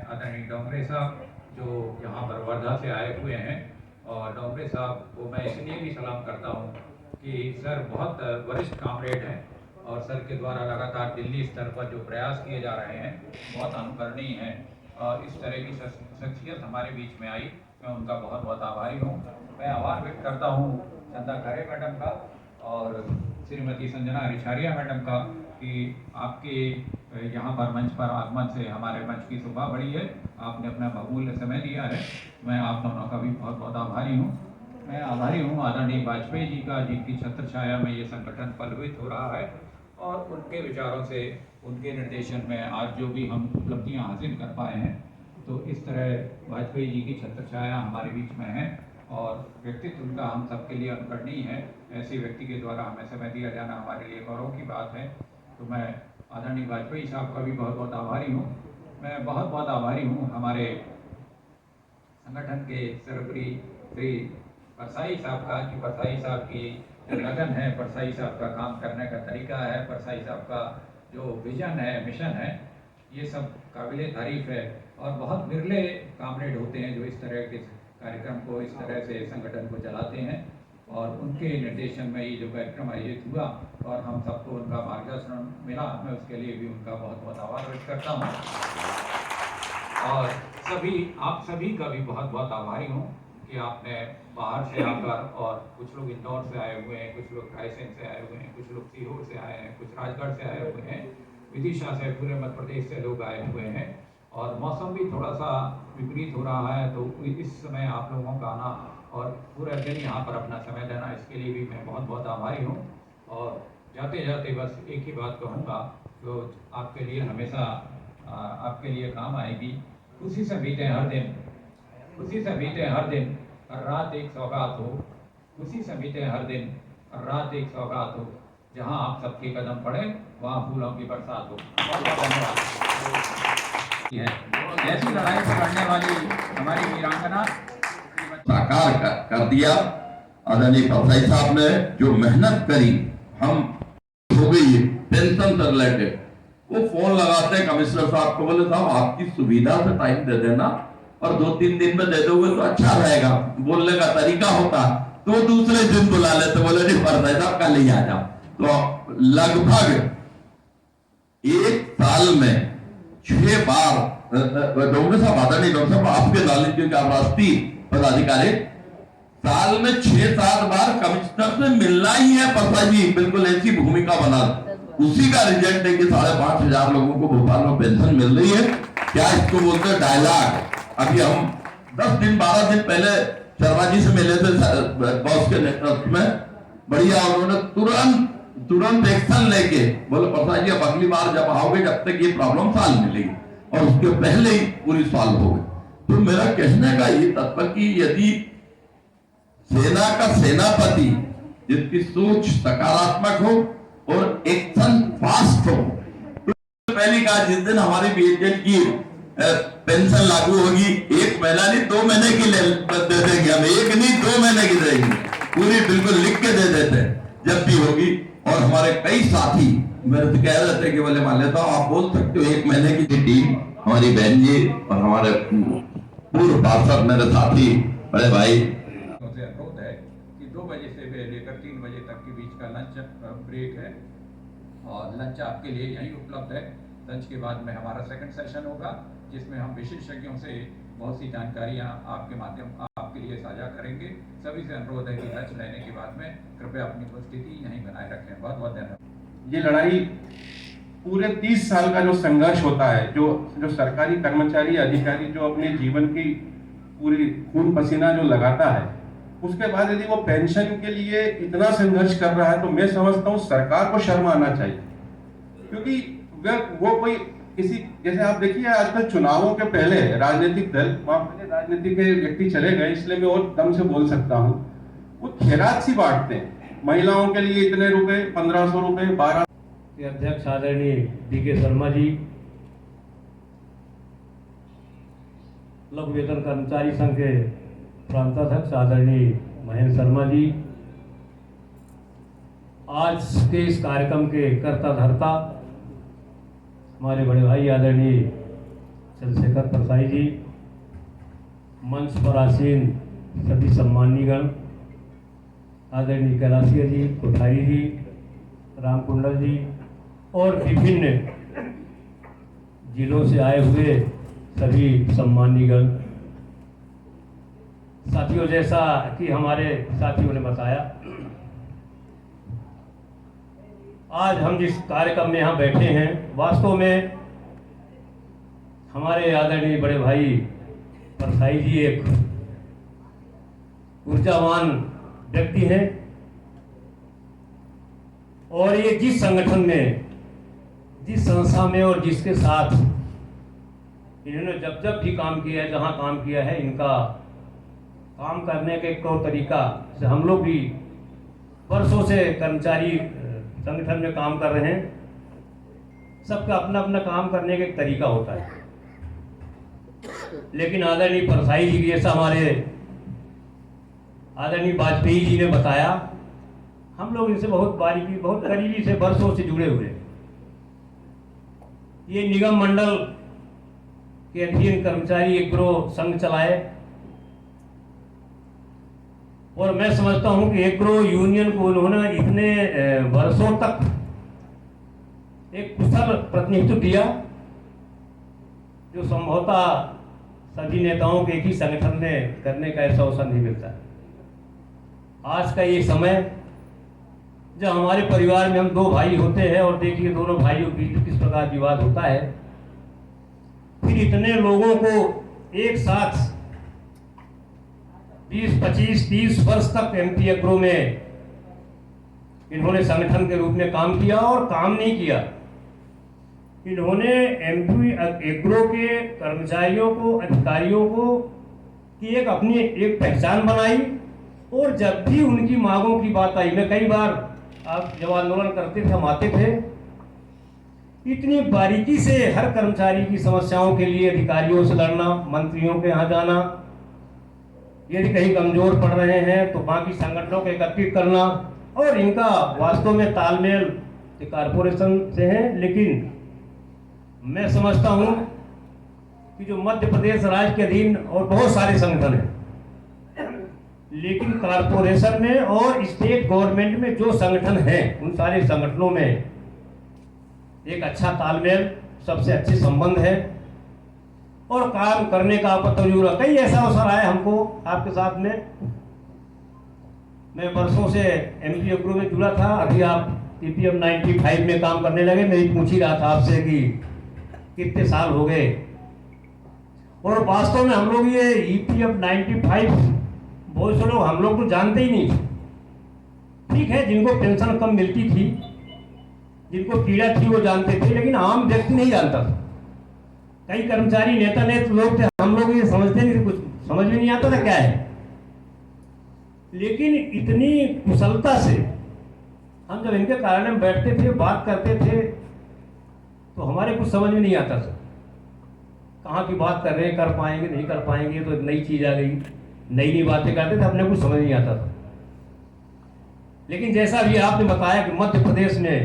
आदरणीय डोंगरे साहब जो यहाँ पर वर्धा से आए हुए हैं। और डोंगरे साहब को मैं इसलिए भी सलाम करता हूँ कि सर बहुत वरिष्ठ कामरेड हैं और सर के द्वारा लगातार दिल्ली स्तर पर जो प्रयास किए जा रहे हैं बहुत अनुकरणीय हैं। और इस तरह की शख्सियत हमारे बीच में आई, मैं उनका बहुत बहुत आभारी हूँ। मैं आभार व्यक्त करता हूँ चंदा खरे मैडम का और श्रीमती संजना रिछारिया मैडम का कि आपके यहाँ पर मंच पर आगमन से हमारे मंच की शोभा बढ़ी है। आपने अपना बहुमूल्य समय दिया है, मैं आप दोनों का भी बहुत बहुत आभारी हूँ। मैं आभारी हूँ आदरणीय वाजपेयी जी का, जिनकी छत्र छाया में ये संगठन फलवित हो रहा है और उनके विचारों से, उनके निर्देशन में आज जो भी हम उपलब्धियाँ हासिल कर पाए हैं। तो इस तरह वाजपेयी जी की छत्र छाया हमारे बीच में है और व्यक्तित्व उनका हम सबके लिए अनुकरणीय है। ऐसे व्यक्ति के द्वारा हमें समय दिया जाना हमारे लिए गौरव की बात है। तो मैं आदरणीय वाजपेयी साहब का भी बहुत बहुत आभारी हूँ। मैं बहुत बहुत आभारी हूँ हमारे संगठन के सर्वोपरि श्री परसाई साहब का, कि परसाई साहब की जो लगन है, परसाई साहब का काम करने का तरीका है, परसाई साहब का जो विजन है, मिशन है, ये सब काबिले तारीफ है। और बहुत विरले कामरेड होते हैं जो इस तरह के कार्यक्रम को, इस तरह से संगठन को चलाते हैं। और उनके निर्देशन में ये जो कार्यक्रम आयोजित हुआ और हम सबको उनका मार्गदर्शन मिला, मैं उसके लिए भी उनका बहुत बहुत आभार व्यक्त करता हूँ। और आप सभी का भी बहुत बहुत आभारी हूँ कि आपने बाहर से आकर, और कुछ लोग इंदौर से आए हुए हैं, कुछ लोग रायसेन से आए हुए हैं, कुछ लोग सीहोर से आए हैं, कुछ राजगढ़ से आए हुए हैं, विदिशा से, पूरे मध्य प्रदेश से लोग आए हुए हैं। और मौसम भी थोड़ा सा विपरीत हो रहा है, तो इस समय आप लोगों का आना और पूरा दिन यहाँ पर अपना समय देना, इसके लिए भी मैं बहुत बहुत आभारी हूँ। और जाते जाते बस एक ही बात कहूँगा जो आपके लिए हमेशा आपके लिए काम आएगी। खुशी से बीते हर दिन, खुशी से बीते हर दिन, रात एक सौगात हो। खुशी से बीते हर दिन, रात एक सौगात हो। जहाँ आप सबके कदम पड़े वहाँ फूलों की बरसात हो। बहुत बहुत धन्यवाद। ऐसी लड़ाई को लड़ने वाली हमारी वीरांगना साकार कर दिया आदरणीय परसाई साहब ने। जो मेहनत करी, हम हो गई पेंशन से रिलेटेड, वो फोन लगाते हैं कमिश्नर साहब को, बोले साहब आपकी सुविधा से टाइम दे देना और 2-3 दिन में दे दोगे तो अच्छा रहेगा। बोलने का तरीका होता तो दूसरे दिन बुला लेते, बोले नहीं परसाई साहब कल ही आ जाओ। तो लगभग 1 साल में 6 बार डोंगरे साहब, आदरणीय डॉक्टर साहब आपके नॉलेज के राष्ट्रीय पदाधिकारी, साल में 6-7 बार कमिश्नर से मिलना ही है परसाई जी, बिल्कुल ऐसी भूमिका बना। उसी का रिजल्ट है कि 5,500 लोगों को भोपाल में पेंशन मिल रही है। क्या इसको बोलते हैं डायलॉग। अभी हम 10 दिन 12 दिन पहले शर्मा जी से मिले थे बॉस के नेतृत्व में, बढ़िया, उन्होंने तुरंत एक्शन लेके बोले परसाई जी अब अगली बार जब आओगे जब तक ये प्रॉब्लम सॉल्व मिलेगी, और उसके पहले ही पूरी सॉल्व हो गई। तो मेरा कहने का ये तात्पर्य कि यदि सेना का सेनापति जिसकी सोच सकारात्मक हो और एक्शन फास्ट हो, तो पहली कहा जिस दिन हमारी बीएसएफ की पेंशन लागू होगी, 1 महीना नहीं 2 महीने की दे देंगे हम, 1 नहीं 2 महीने की देंगे पूरी, बिल्कुल लिख के दे देते जब भी होगी। और हमारे कई साथी मेरे से कह रहे थे कि बोले मान लेता हूँ आप बोल सकते हो 1 महीने की टीम, हमारी बहन जी और हमारे पूर्व पार्षद मेरे साथी बड़े भाई से अनुरोध है कि 2 बजे से लेकर 3 बजे तक के बीच का लंच ब्रेक है और लंच आपके लिए यहीं उपलब्ध है। लंच के बाद में हमारा सेकंड सेशन होगा जिसमें हम विशेषज्ञों से बहुत सी जानकारियाँ आपके लिए साझा करेंगे। सभी से अनुरोध है कि लंच लेने के बाद में कृपया अपनी उपस्थिति यहीं बनाए रखें। बहुत बहुत धन्यवाद। ये लड़ाई पूरे 30 साल का जो संघर्ष होता है, जो सरकारी कर्मचारी अधिकारी जो अपने जीवन की पूरी खून पसीना जो लगाता है, उसके बाद यदि वो पेंशन के लिए इतना संघर्ष कर रहा है तो मैं समझता हूँ सरकार को शर्म आना चाहिए। क्योंकि वो कोई किसी, जैसे आप देखिए आजकल चुनावों के पहले राजनीतिक दल, वहां पहले राजनीति के व्यक्ति चले गए इसलिए मैं और दम से बोल सकता हूँ, वो खैरात सी बांटते हैं। महिलाओं के लिए इतने रुपए, 1500 रुपए, 12। अध्यक्ष आदरणीय डी.के. शर्मा जी, लघु वेतन कर्मचारी संघ के प्रांताध्यक्ष आदरणीय महेंद्र शर्मा जी, आज के इस कार्यक्रम के कर्ता धर्ता हमारे बड़े भाई आदरणीय चंद्रशेखर परसाई जी, मंच पर आसीन सभी सम्मानीगण, आदरणीय कैलाशिया जी, कोठारी जी, राम कुंडल जी और विभिन्न जिलों से आए हुए सभी सम्मानीगण। साथियों, जैसा कि हमारे साथियों ने बताया, आज हम जिस कार्यक्रम में यहाँ बैठे हैं, वास्तव में हमारे आदरणीय बड़े भाई परसाई जी एक ऊर्जावान व्यक्ति हैं और ये जिस संगठन में, जिस संस्था में और जिसके साथ इन्होंने जब जब भी काम किया है, जहाँ काम किया है, इनका काम करने के एक तौर तरीका से हम लोग भी वर्षों से कर्मचारी संगठन में काम कर रहे हैं। सबका अपना अपना काम करने का एक तरीका होता है, लेकिन आदरणीय परसाई जी जैसा हमारे आदरणीय वाजपेयी जी ने बताया, हम लोग इनसे बहुत बारीकी, बहुत करीबी से वर्षों से जुड़े हुए। ये निगम मंडल के अधीन कर्मचारी एग्रो संघ चलाए और मैं समझता हूं कि एग्रो यूनियन को उन्होंने इतने वर्षों तक एक कुशल प्रतिनिधित्व दिया जो संभवतः सभी नेताओं के एक ही संगठन में करने का ऐसा अवसर नहीं मिलता। आज का ये समय जब हमारे परिवार में हम दो भाई होते हैं और देखिए दोनों भाइयों के बीच किस प्रकार विवाद होता है, फिर इतने लोगों को एक साथ 20, 25, 30 वर्ष तक एमपी एग्रो में इन्होंने संगठन के रूप में काम किया और काम नहीं किया। इन्होंने एमपी एग्रो के कर्मचारियों को, अधिकारियों को की एक अपनी एक पहचान बनाई और जब भी उनकी मांगों की बात आई, मैं कई बार आप जब आंदोलन करते थे, हम आते थे, इतनी बारीकी से हर कर्मचारी की समस्याओं के लिए अधिकारियों से लड़ना, मंत्रियों के यहाँ जाना, यदि कहीं कमजोर पड़ रहे हैं तो बाकी संगठनों को एकत्रित करना, और इनका वास्तव में तालमेल कारपोरेशन से है। लेकिन मैं समझता हूं कि जो मध्य प्रदेश राज्य के अधीन और बहुत सारे संगठन हैं, लेकिन कारपोरेशन में और स्टेट गवर्नमेंट में जो संगठन हैं, उन सारे संगठनों में एक अच्छा तालमेल, सबसे अच्छे संबंध है और काम करने का आपत्तिजूर। कई ऐसा अवसर आया हमको आपके साथ में। मैं वर्षों से एमपी एग्रो में जुड़ा था, अभी आप टीपीएम 95 में काम करने लगे। मैं ही पूछ ही रहा था आपसे कि कितने साल हो गए, और वास्तव में हम लोग ये ईपीएफ 95 बहुत से लोग हम लोग तो जानते ही नहीं। ठीक है, जिनको पेंशन कम मिलती थी, जिनको पीड़ा थी वो जानते थे, लेकिन आम व्यक्ति नहीं जानता था। कई कर्मचारी नेता लोग थे, हम लोग ये समझते नहीं थे, कुछ समझ में नहीं आता था क्या है। लेकिन इतनी कुशलता से हम जब इनके कार्यालय में बैठते थे, बात करते थे, तो हमारे कुछ समझ में नहीं आता था कहाँ की बात कर रहे हैं, कर पाएंगे नहीं कर पाएंगे, तो नई चीज आ गई, नई नई बातें करते थे, अपने कुछ समझ नहीं आता था। लेकिन जैसा भी आपने बताया कि मध्य प्रदेश में